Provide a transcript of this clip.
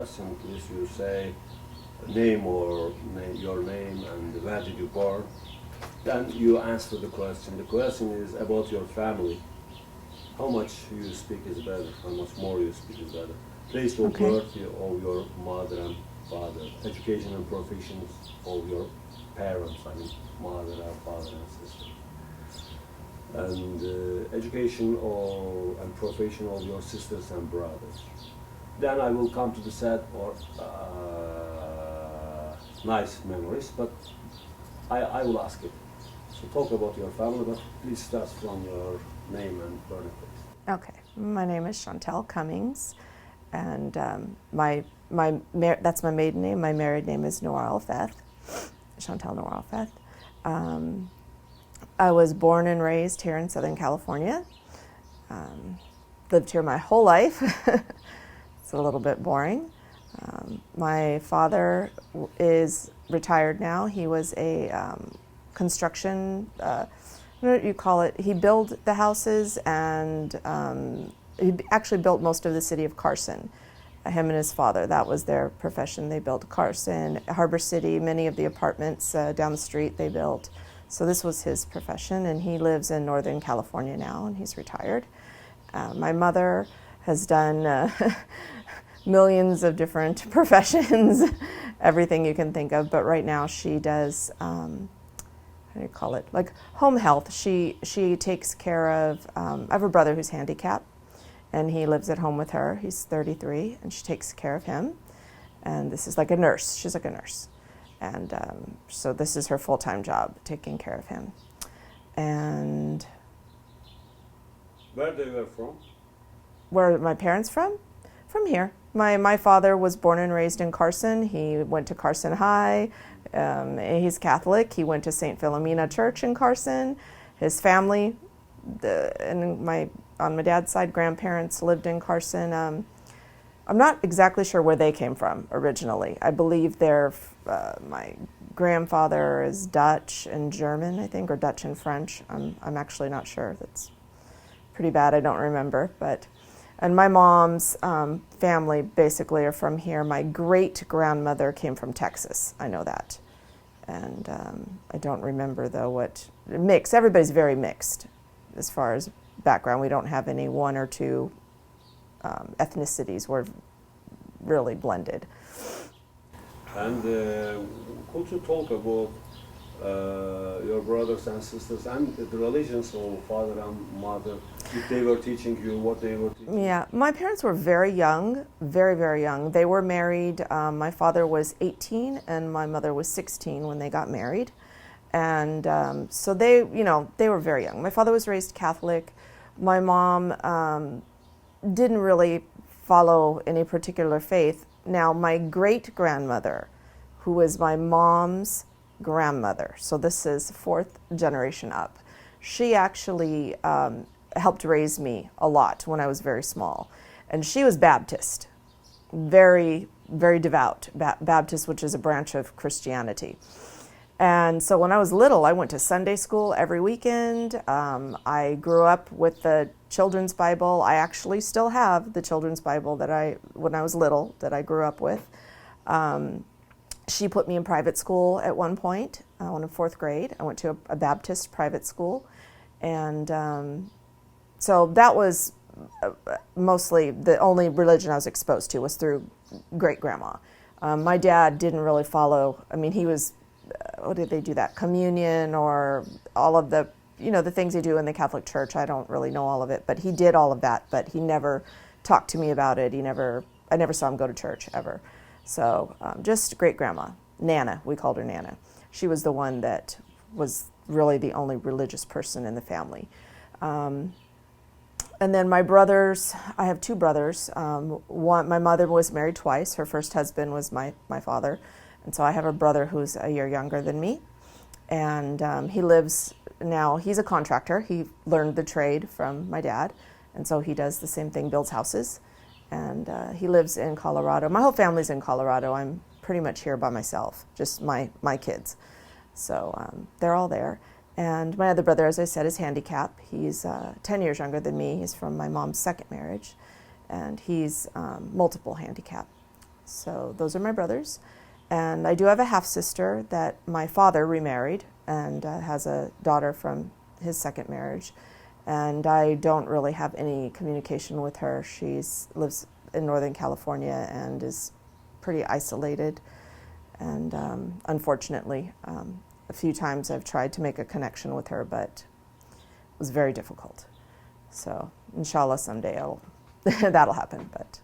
question is you say name or your name and where did you born, then you answer the question. The question is about your family. How much you speak is better, how much more you speak is better. Place of birth of your mother and father, education and professions of your parents, I mean mother and father and sister. And education and profession of your sisters and brothers. Then I will come to the sad or nice memories, but I will ask it. So talk about your family, but please start from your name and birthplace. Okay, my name is Chantel Cummings, and that's my maiden name. My married name is Noor Fath, Chantel Noor Fath. I was born and raised here in Southern California. Lived here my whole life. It's a little bit boring. My father is retired now. He was a construction, what do you call it? He built the houses, and he actually built most of the city of Carson. Him and his father, that was their profession. They built Carson, Harbor City, many of the apartments down the street they built. So this was his profession, and he lives in Northern California now, and he's retired. My mother has done millions of different professions, everything you can think of, but right now she does, how do you call it, like home health. She takes care of, I have a brother who's handicapped, and he lives at home with her. He's 33, and she takes care of him. And this is like a nurse. She's like a nurse. And so this is her full-time job, taking care of him. And where they were from? Where are my parents from? From here. My father was born and raised in Carson. He went to Carson High. He's Catholic. He went to St. Philomena Church in Carson. His family, on my dad's side, grandparents lived in Carson. I'm not exactly sure where they came from originally. I believe my grandfather is Dutch and German, I think, or Dutch and French. I'm actually not sure. That's pretty bad. I don't remember. And my mom's family basically are from here. My great-grandmother came from Texas. I know that. And I don't remember, though, what mix. Everybody's very mixed as far as background. We don't have any one or two ethnicities. We're really blended. And could you talk about your brothers and sisters and the relations of father and mother, if they were teaching you, what they were teaching? Yeah, my parents were very young, very, very young. They were married. My father was 18 and my mother was 16 when they got married. And so they were very young. My father was raised Catholic. My mom didn't really follow any particular faith. Now, my great-grandmother, who was my mom's grandmother, so this is fourth generation up, she actually helped raise me a lot when I was very small. And she was Baptist, very, very devout Baptist, which is a branch of Christianity. And so when I was little, I went to Sunday school every weekend. I grew up with the children's Bible. I actually still have the children's Bible when I was little, that I grew up with. She put me in private school at one point, when in fourth grade. I went to a Baptist private school. And so that was mostly the only religion I was exposed to, was through great-grandma. My dad didn't really follow. I mean, he was, what did they do that? Communion or all of the, the things they do in the Catholic Church. I don't really know all of it, but he did all of that, but he never talked to me about it. I never saw him go to church ever. So just great-grandma, Nana, we called her Nana. She was the one that was really the only religious person in the family. And then my brothers, I have two brothers. My mother was married twice. Her first husband was my father. And so I have a brother who's a year younger than me. And he lives now, he's a contractor. He learned the trade from my dad. And so he does the same thing, builds houses. And he lives in Colorado. My whole family's in Colorado. I'm pretty much here by myself, just my kids. So they're all there. And my other brother, as I said, is handicapped. He's 10 years younger than me. He's from my mom's second marriage. And he's multiple handicap. So those are my brothers. And I do have a half-sister that my father remarried and has a daughter from his second marriage. And I don't really have any communication with her. She lives in Northern California and is pretty isolated. And unfortunately, a few times I've tried to make a connection with her, but it was very difficult. So inshallah someday that'll happen. But